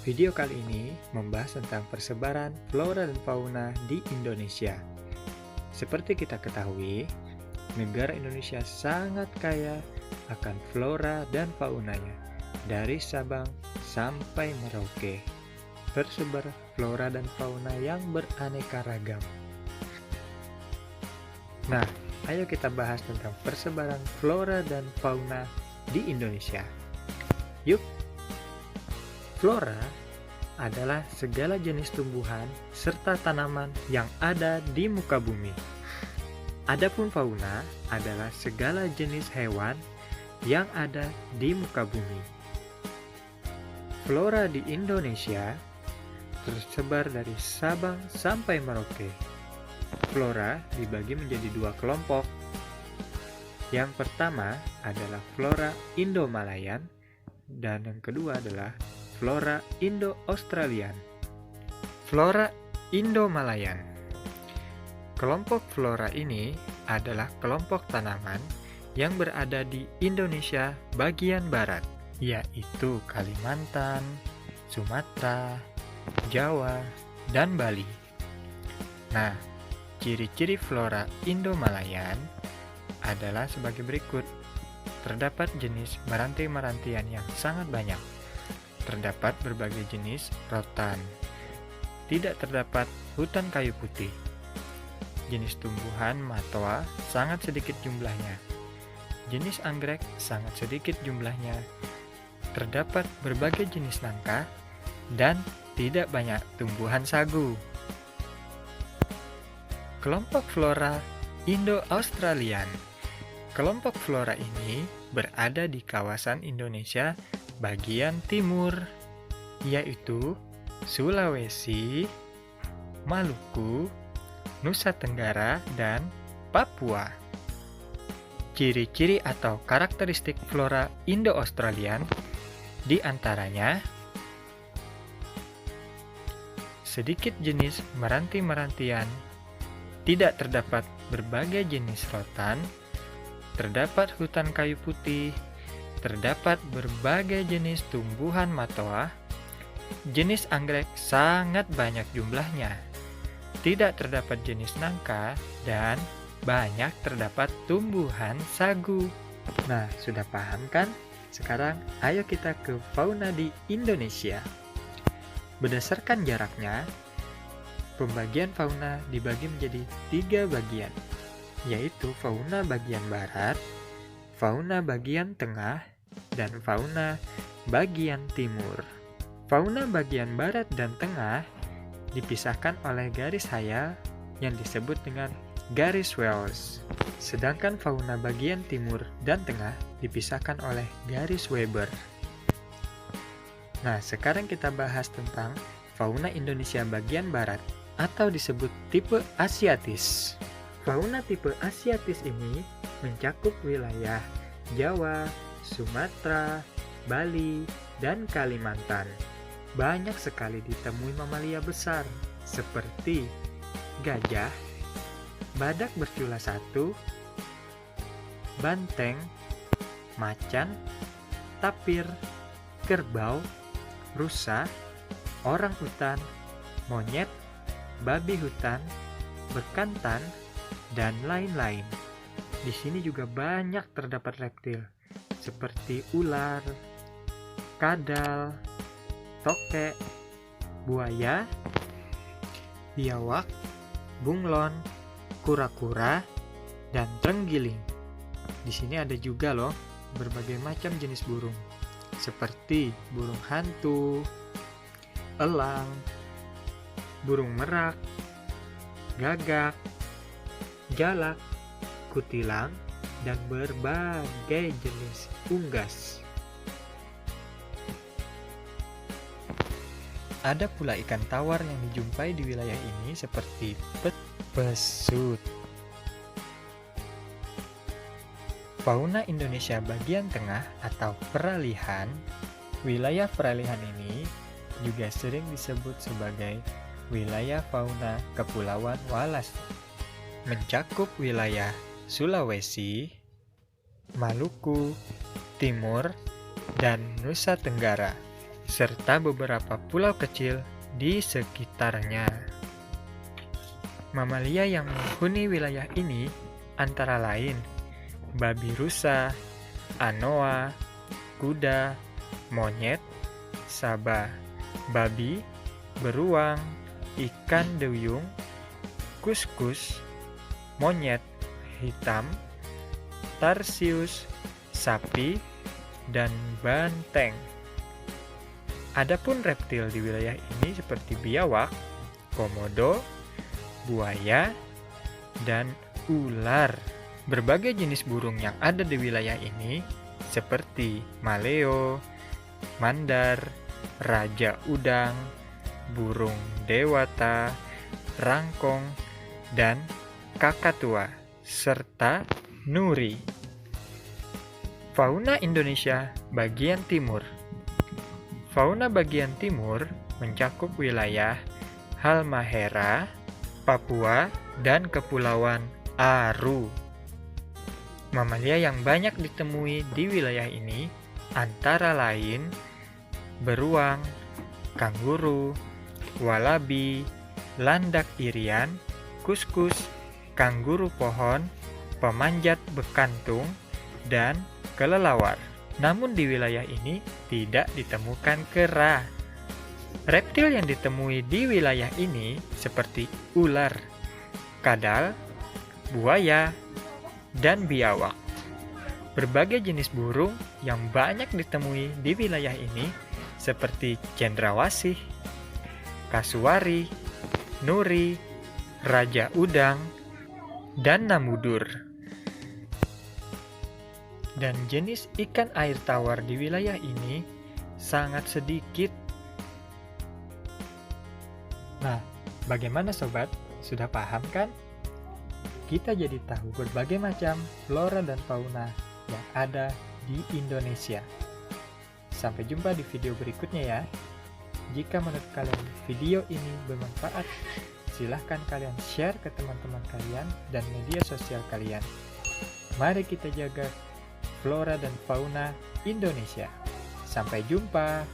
Video kali ini membahas tentang persebaran flora dan fauna di Indonesia. Seperti kita ketahui, negara Indonesia sangat kaya akan flora dan faunanya. Dari Sabang sampai Merauke, tersebar flora dan fauna yang beraneka ragam. Nah, ayo kita bahas tentang persebaran flora dan fauna di Indonesia. Yuk! Flora adalah segala jenis tumbuhan serta tanaman yang ada di muka bumi. Adapun fauna adalah segala jenis hewan yang ada di muka bumi. Flora di Indonesia tersebar dari Sabang sampai Merauke. Flora dibagi menjadi dua kelompok. Yang pertama adalah flora Indo-Malayan dan yang kedua adalah flora Indo-Australian. Flora Indo-Malayan. Kelompok flora ini adalah kelompok tanaman yang berada di Indonesia bagian barat, yaitu Kalimantan, Sumatera, Jawa, dan Bali. Nah, ciri-ciri flora Indo-Malayan adalah sebagai berikut. Terdapat jenis meranti-merantian yang sangat banyak. Terdapat berbagai jenis rotan. Tidak terdapat hutan kayu putih. Jenis tumbuhan matoa sangat sedikit jumlahnya. Jenis anggrek sangat sedikit jumlahnya. Terdapat berbagai jenis nangka dan tidak banyak tumbuhan sagu. Kelompok flora Indo-Australian. Kelompok flora ini berada di kawasan Indonesia bagian timur, yaitu Sulawesi, Maluku, Nusa Tenggara, dan Papua. Ciri-ciri atau karakteristik flora Indo-Australian di antaranya sedikit jenis meranti-merantian, tidak terdapat berbagai jenis rotan, terdapat hutan kayu putih, terdapat berbagai jenis tumbuhan matoa, jenis anggrek sangat banyak jumlahnya, tidak terdapat jenis nangka, dan banyak terdapat tumbuhan sagu. Nah, sudah paham kan? Sekarang ayo kita ke fauna di Indonesia. Berdasarkan jaraknya, pembagian fauna dibagi menjadi 3 bagian, yaitu fauna bagian barat, fauna bagian tengah, dan fauna bagian timur. Fauna bagian barat dan tengah dipisahkan oleh garis hayal yang disebut dengan garis Wells. Sedangkan fauna bagian timur dan tengah dipisahkan oleh garis Weber. Nah, sekarang kita bahas tentang fauna Indonesia bagian barat atau disebut tipe Asiatis. Fauna tipe Asiatis ini mencakup wilayah Jawa, Sumatera, Bali, dan Kalimantan. Banyak sekali ditemui mamalia besar seperti gajah, badak bercula 1, banteng, macan, tapir, kerbau, rusa, orang hutan, monyet, babi hutan, bekantan, dan lain-lain. Di sini juga banyak terdapat reptil seperti ular, kadal, tokek, buaya, biawak, bunglon, kura-kura, dan terenggiling. Di sini ada juga loh berbagai macam jenis burung seperti burung hantu, elang, burung merak, gagak, jalak, kutilang, dan berbagai jenis unggas. Ada pula ikan tawar yang dijumpai di wilayah ini seperti pesut. Fauna Indonesia bagian tengah atau peralihan. Wilayah peralihan ini juga sering disebut sebagai wilayah fauna Kepulauan Wallace. Mencakup wilayah Sulawesi, Maluku, Timur, dan Nusa Tenggara. serta beberapa pulau kecil di sekitarnya. Mamalia yang menghuni wilayah ini antara lain babi rusa, anoa, kuda, monyet, saba, babi, beruang, ikan duyung, kuskus, monyet hitam, tarsius, sapi, dan banteng. Adapun reptil di wilayah ini seperti biawak, komodo, buaya, dan ular. Berbagai jenis burung yang ada di wilayah ini seperti maleo, mandar, raja udang, burung dewata, rangkong, dan kakatua, serta nuri. Fauna Indonesia bagian timur. Fauna bagian timur mencakup wilayah Halmahera, Papua, dan Kepulauan Aru. Mamalia yang banyak ditemui di wilayah ini antara lain beruang, kanguru, walabi, landak irian, kuskus, kanguru pohon, pemanjat bekantung, dan kelelawar. Namun di wilayah ini tidak ditemukan kera. Reptil yang ditemui di wilayah ini seperti ular, kadal, buaya, dan biawak. Berbagai jenis burung yang banyak ditemui di wilayah ini seperti cendrawasih, kasuari, nuri, raja udang, dan namudur. Dan jenis ikan air tawar di wilayah ini sangat sedikit. Nah, bagaimana sobat? Sudah paham kan? Kita jadi tahu berbagai macam flora dan fauna yang ada di Indonesia. Sampai jumpa di video berikutnya ya. Jika menurut kalian video ini bermanfaat, silahkan kalian share ke teman-teman kalian dan media sosial kalian. Mari kita jaga flora dan fauna Indonesia. Sampai jumpa.